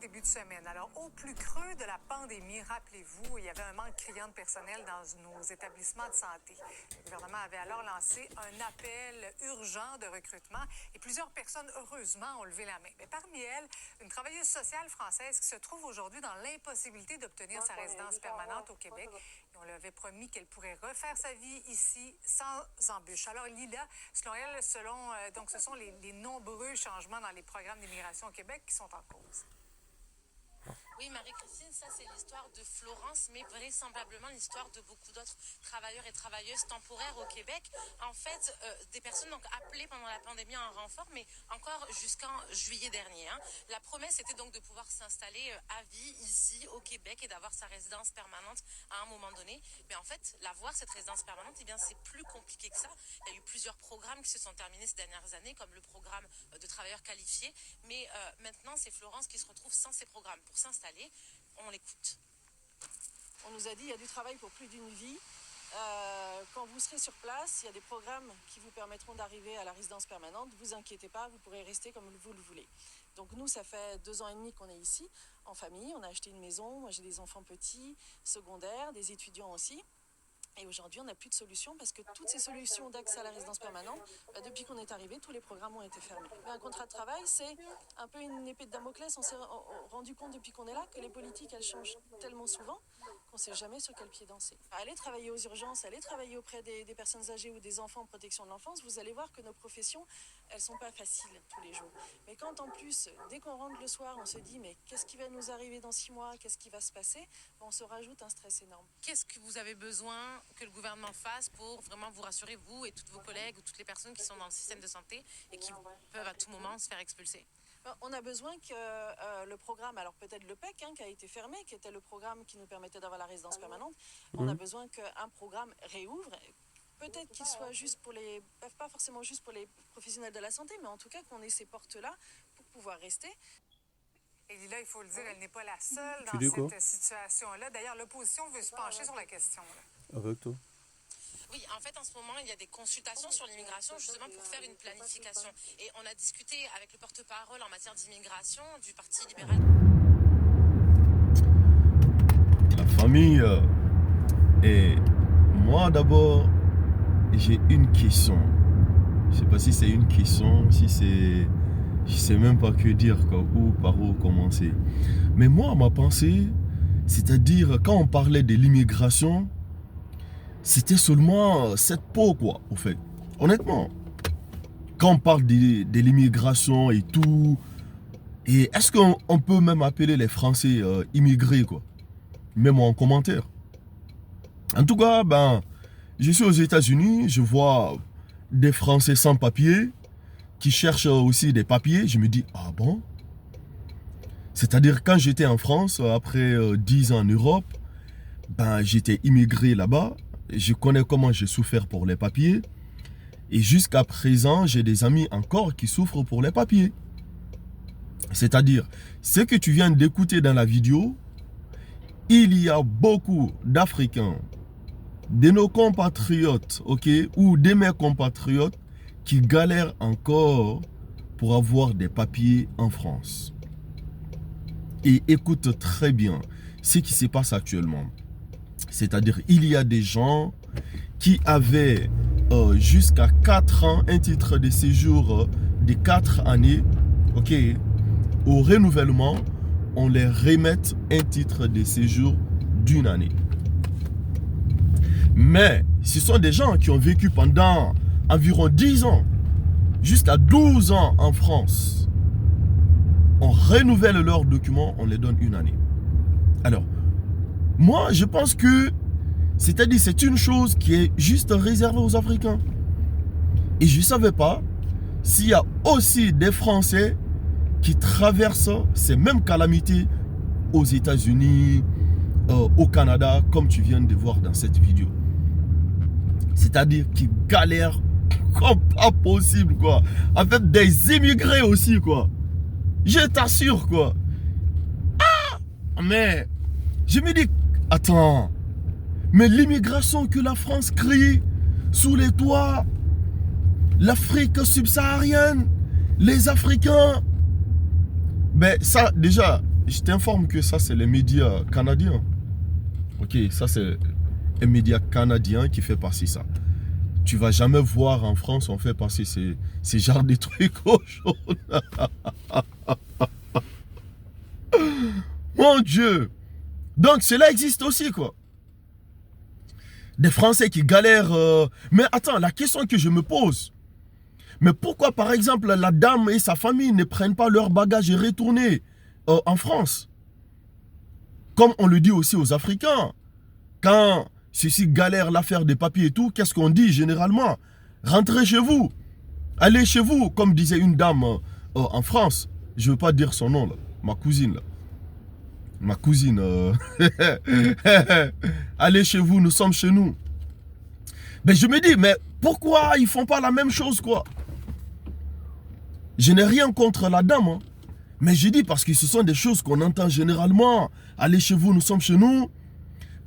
début de semaine. Alors, au plus creux de la pandémie, rappelez-vous, il y avait un manque criant de personnel dans nos établissements de santé. Le gouvernement avait alors lancé un appel urgent de recrutement et plusieurs personnes, heureusement, ont levé la main. Mais parmi elles, une travailleuse sociale française qui se trouve aujourd'hui dans l'impossibilité d'obtenir sa résidence permanente au Québec. Et on lui avait promis qu'elle pourrait refaire sa vie ici sans embûche. Alors, Lila, selon elle, donc, ce sont les nombreux changements dans les programmes d'immigration au Québec qui sont en cause. Oui, Marie-Christine, ça c'est l'histoire de Florence, mais vraisemblablement l'histoire de beaucoup d'autres travailleurs et travailleuses temporaires au Québec. En fait, des personnes donc appelées pendant la pandémie en renfort, mais encore jusqu'en juillet dernier. La promesse était donc de pouvoir s'installer à vie ici au Québec et d'avoir sa résidence permanente à un moment donné. Mais en fait, l'avoir, cette résidence permanente, eh bien c'est plus compliqué que ça. Il y a eu plusieurs programmes qui se sont terminés ces dernières années, comme le programme de travailleurs qualifiés. Mais maintenant, c'est Florence qui se retrouve sans ces programmes. Pour s'installer, on l'écoute. On nous a dit qu'il y a du travail pour plus d'une vie. Quand vous serez sur place, il y a des programmes qui vous permettront d'arriver à la résidence permanente. Ne vous inquiétez pas, vous pourrez rester comme vous le voulez. Donc nous, ça fait 2 ans et demi qu'on est ici, en famille. On a acheté une maison, moi j'ai des enfants petits, secondaires, des étudiants aussi. Et aujourd'hui, on n'a plus de solution parce que toutes ces solutions d'accès à la résidence permanente, depuis qu'on est arrivé, tous les programmes ont été fermés. Mais un contrat de travail, c'est un peu une épée de Damoclès. On s'est rendu compte depuis qu'on est là que les politiques, elles changent tellement souvent qu'on ne sait jamais sur quel pied danser. Allez travailler aux urgences, allez travailler auprès des personnes âgées ou des enfants en protection de l'enfance, vous allez voir que nos professions, elles ne sont pas faciles tous les jours. Mais quand en plus, dès qu'on rentre le soir, on se dit mais qu'est-ce qui va nous arriver dans 6 mois, qu'est-ce qui va se passer, on se rajoute un stress énorme. Qu'est-ce que vous avez besoin que le gouvernement fasse pour vraiment vous rassurer, vous et toutes vos collègues ou toutes les personnes qui sont dans le système de santé et qui peuvent à tout moment se faire expulser? On a besoin que le programme, alors peut-être le PEC qui a été fermé, qui était le programme qui nous permettait d'avoir la résidence permanente, on a besoin qu'un programme réouvre. Peut-être qu'il soit juste pour pas forcément juste pour les professionnels de la santé, mais en tout cas qu'on ait ces portes-là pour pouvoir rester. Et Lila, il faut le dire, elle n'est pas la seule dans cette situation-là. D'ailleurs, l'opposition veut se pencher sur la question. Avec toi. Oui, en fait, en ce moment, il y a des consultations sur l'immigration justement pour faire une planification. Et on a discuté avec le porte-parole en matière d'immigration du Parti libéral. La famille et moi d'abord, j'ai une question. Je sais pas si c'est une question, si c'est... Je sais même pas que dire, quoi, par où commencer. Mais moi, ma pensée, c'est-à-dire quand on parlait de l'immigration, c'était seulement cette peau, quoi, au fait. Honnêtement. Quand on parle de l'immigration et tout, et est-ce qu'on peut même appeler les Français immigrés, quoi? Même en commentaire. En tout cas, je suis aux États-Unis, je vois des Français sans papier qui cherchent aussi des papiers. Je me dis, ah bon? C'est-à-dire, quand j'étais en France, après 10 ans en Europe, j'étais immigré là-bas. Je connais comment j'ai souffert pour les papiers. Et jusqu'à présent, j'ai des amis encore qui souffrent pour les papiers. C'est-à-dire, ce que tu viens d'écouter dans la vidéo, il y a beaucoup d'Africains, de nos compatriotes, ok, ou de mes compatriotes, qui galèrent encore pour avoir des papiers en France. Et écoute très bien ce qui se passe actuellement. C'est-à-dire, il y a des gens qui avaient jusqu'à 4 ans un titre de séjour de 4 années. Ok, au renouvellement, on les remet un titre de séjour d'1 année. Mais ce sont des gens qui ont vécu pendant environ 10 ans, jusqu'à 12 ans en France. On renouvelle leurs documents, on les donne 1 année. Alors, moi, je pense que, c'est-à-dire, c'est une chose qui est juste réservée aux Africains. Et je ne savais pas s'il y a aussi des Français qui traversent ces mêmes calamités aux États-Unis, au Canada, comme tu viens de voir dans cette vidéo. C'est-à-dire qui galèrent comme pas possible, quoi. En fait, des immigrés aussi, quoi. Je t'assure, quoi. Ah! Mais, je me dis, attends, mais l'immigration que la France crie sous les toits, l'Afrique subsaharienne, les Africains, ça, déjà, je t'informe que ça, c'est les médias canadiens. Ok, ça, c'est un média canadien qui fait passer ça. Tu vas jamais voir en France, on fait passer ces genres de trucs au jaune. Mon Dieu! Donc, cela existe aussi, quoi. Des Français qui galèrent. Mais attends, la question que je me pose, mais pourquoi, par exemple, la dame et sa famille ne prennent pas leur bagage et retournent en France? Comme on le dit aussi aux Africains. Quand ceux-ci galèrent l'affaire des papiers et tout, qu'est-ce qu'on dit généralement? Rentrez chez vous. Allez chez vous, comme disait une dame en France. Je ne veux pas dire son nom, là. Ma cousine, là. Ma cousine. Allez chez vous, nous sommes chez nous. Mais je me dis, mais pourquoi ils ne font pas la même chose, quoi? Je n'ai rien contre la dame, hein. Mais je dis parce que ce sont des choses qu'on entend généralement. Allez chez vous, nous sommes chez nous.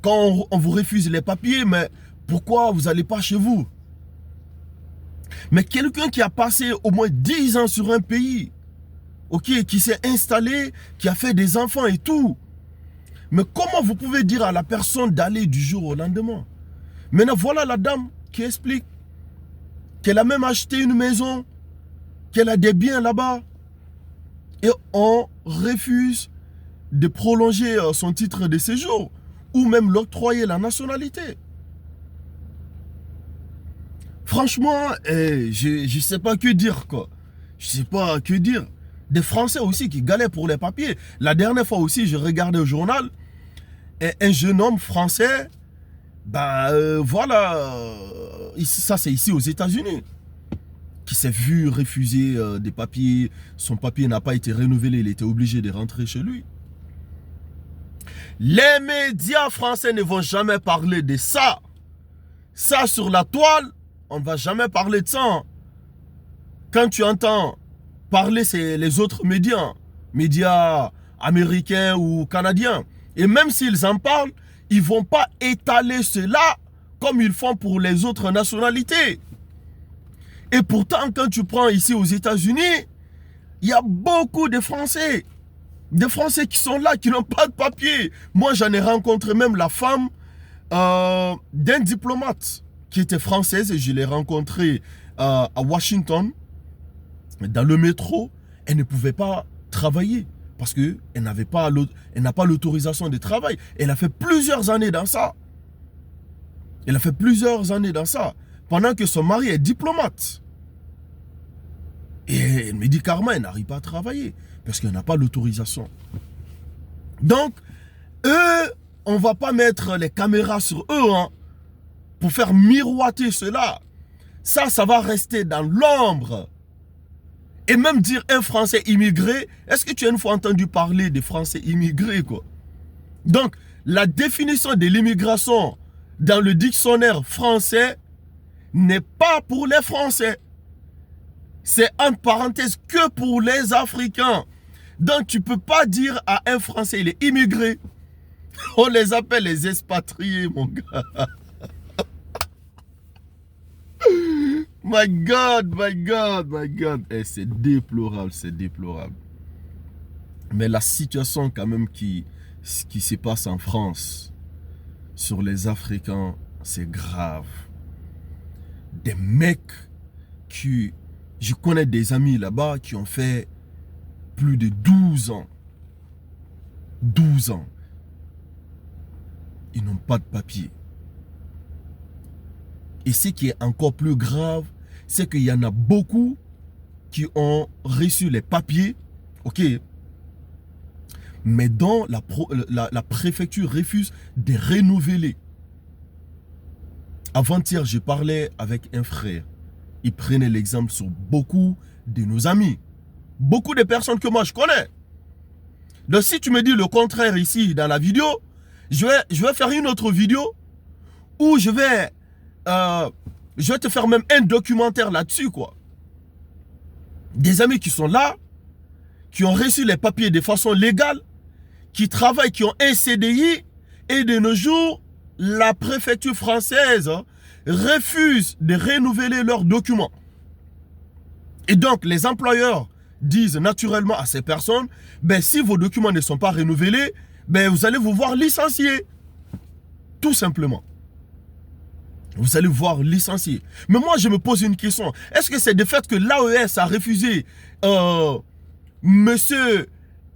Quand on vous refuse les papiers, mais pourquoi vous n'allez pas chez vous? Mais quelqu'un qui a passé au moins 10 ans sur un pays, ok, qui s'est installé, qui a fait des enfants et tout. Mais comment vous pouvez dire à la personne d'aller du jour au lendemain? Maintenant, voilà la dame qui explique qu'elle a même acheté une maison, qu'elle a des biens là-bas. Et on refuse de prolonger son titre de séjour ou même l'octroyer la nationalité. Franchement, je ne sais pas que dire, quoi. Je ne sais pas que dire. Des Français aussi qui galèrent pour les papiers. La dernière fois aussi, je regardais au journal, un jeune homme français, ça c'est ici aux États-Unis, qui s'est vu refuser des papiers. Son papier n'a pas été renouvelé, il était obligé de rentrer chez lui. Les médias français ne vont jamais parler de ça. Ça sur la toile, on ne va jamais parler de ça. Quand tu entends parler, c'est les autres médias américains ou canadiens. Et même s'ils en parlent, ils ne vont pas étaler cela comme ils font pour les autres nationalités. Et pourtant, quand tu prends ici aux États-Unis, il y a beaucoup de Français. Des Français qui sont là, qui n'ont pas de papier. Moi, j'en ai rencontré même la femme d'un diplomate qui était française. Et je l'ai rencontrée à Washington, dans le métro. Elle ne pouvait pas travailler parce qu'elle n'a pas l'autorisation de travail. Elle a fait plusieurs années dans ça. Pendant que son mari est diplomate. Et elle me dit carrément, elle n'arrive pas à travailler parce qu'elle n'a pas l'autorisation. Donc, eux, on ne va pas mettre les caméras sur eux pour faire miroiter cela. Ça va rester dans l'ombre. Et même dire un Français immigré, est-ce que tu as une fois entendu parler des Français immigrés, quoi? Donc, la définition de l'immigration dans le dictionnaire français n'est pas pour les Français. C'est entre parenthèses que pour les Africains. Donc tu ne peux pas dire à un Français, il est immigré. On les appelle les expatriés, mon gars. My God. C'est déplorable, Mais la situation quand même qui se passe en France sur les Africains, c'est grave. Des mecs qui... Je connais des amis là-bas qui ont fait plus de 12 ans. 12 ans. Ils n'ont pas de papier. Et ce qui est encore plus grave, c'est qu'il y en a beaucoup qui ont reçu les papiers, ok, mais dont la préfecture refuse de renouveler. Avant-hier, je parlais avec un frère. Il prenait l'exemple sur beaucoup de nos amis. Beaucoup de personnes que moi je connais. Donc si tu me dis le contraire ici dans la vidéo, je vais faire une autre vidéo où je vais te faire même un documentaire là-dessus, quoi. Des amis qui sont là, qui ont reçu les papiers de façon légale, qui travaillent, qui ont un CDI, et de nos jours, la préfecture française refuse de renouveler leurs documents. Et donc, les employeurs disent naturellement à ces personnes, ben, si vos documents ne sont pas renouvelés, ben, vous allez vous voir licencier. Tout simplement. Vous allez voir licencier. Mais moi, je me pose une question. Est-ce que c'est le fait que l'AES a refusé Monsieur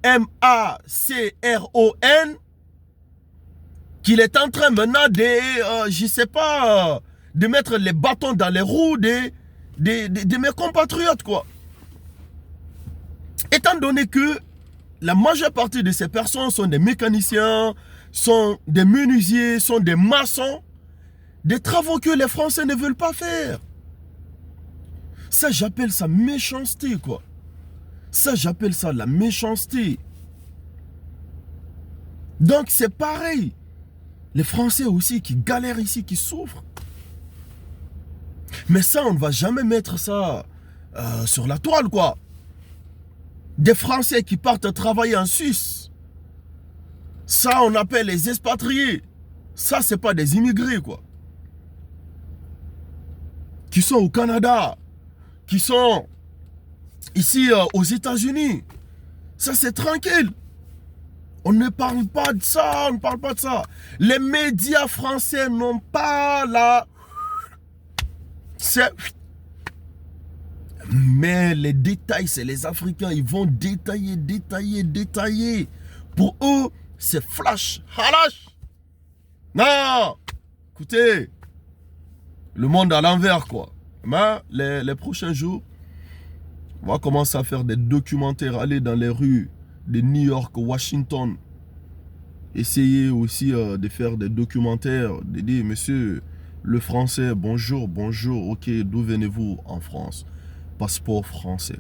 Macron qu'il est en train maintenant de, je sais pas, de mettre les bâtons dans les roues de mes compatriotes, quoi. Étant donné que la majeure partie de ces personnes sont des mécaniciens, sont des menuisiers, sont des maçons, des travaux que les Français ne veulent pas faire. Ça, j'appelle ça méchanceté, quoi. Ça, j'appelle ça la méchanceté. Donc, c'est pareil. Les Français aussi qui galèrent ici, qui souffrent. Mais ça, on ne va jamais mettre ça sur la toile, quoi. Des Français qui partent travailler en Suisse. Ça, on appelle les expatriés. Ça, c'est pas des immigrés, quoi. Qui sont au Canada. Qui sont ici aux États-Unis. Ça, c'est tranquille. On ne parle pas de ça, on ne parle pas de ça. Les médias français n'ont pas la... Mais les détails, c'est les Africains. Ils vont détailler, détailler, détailler. Pour eux, c'est flash, halash. Non. Écoutez, le monde à l'envers, quoi. Mais les prochains jours, on va commencer à faire des documentaires, aller dans les rues de New York, Washington. Essayer aussi de faire des documentaires, de dire, monsieur, le français, bonjour, bonjour, ok, d'où venez-vous? En France. Passeport français.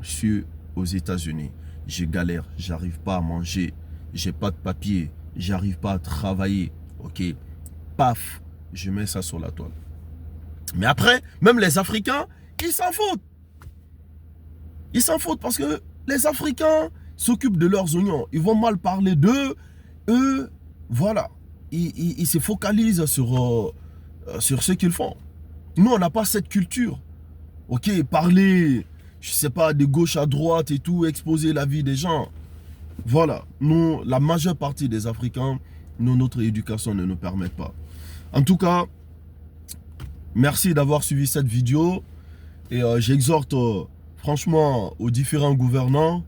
Je suis aux États-Unis. Je galère, j'arrive pas à manger, j'ai pas de papier, j'arrive pas à travailler, ok. Paf, je mets ça sur la toile. Mais après, même les Africains, ils s'en foutent. Ils s'en foutent parce que les Africains s'occupent de leurs oignons. Ils vont mal parler d'eux. Eux, voilà. Ils se focalisent sur ce qu'ils font. Nous, on n'a pas cette culture. Ok, parler, je sais pas, de gauche à droite et tout, exposer la vie des gens. Voilà. Nous, la majeure partie des Africains, nous, notre éducation ne nous permet pas. En tout cas, merci d'avoir suivi cette vidéo. Et j'exhorte franchement aux différents gouvernants,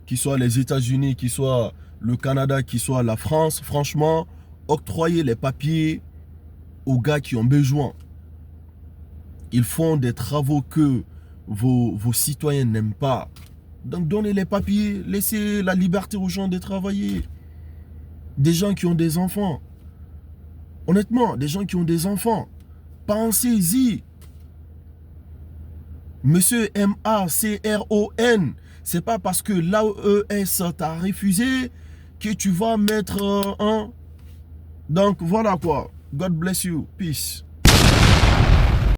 qu'ils soient les États-Unis, qu'ils soient le Canada, qu'ils soient la France, franchement, octroyez les papiers aux gars qui ont besoin. Ils font des travaux que vos citoyens n'aiment pas. Donc donnez les papiers, laissez la liberté aux gens de travailler. Des gens qui ont des enfants. Honnêtement, des gens qui ont des enfants. Pensez-y. Monsieur Macron, c'est pas parce que l'AES t'a refusé que tu vas mettre un. Donc voilà quoi. God bless you. Peace.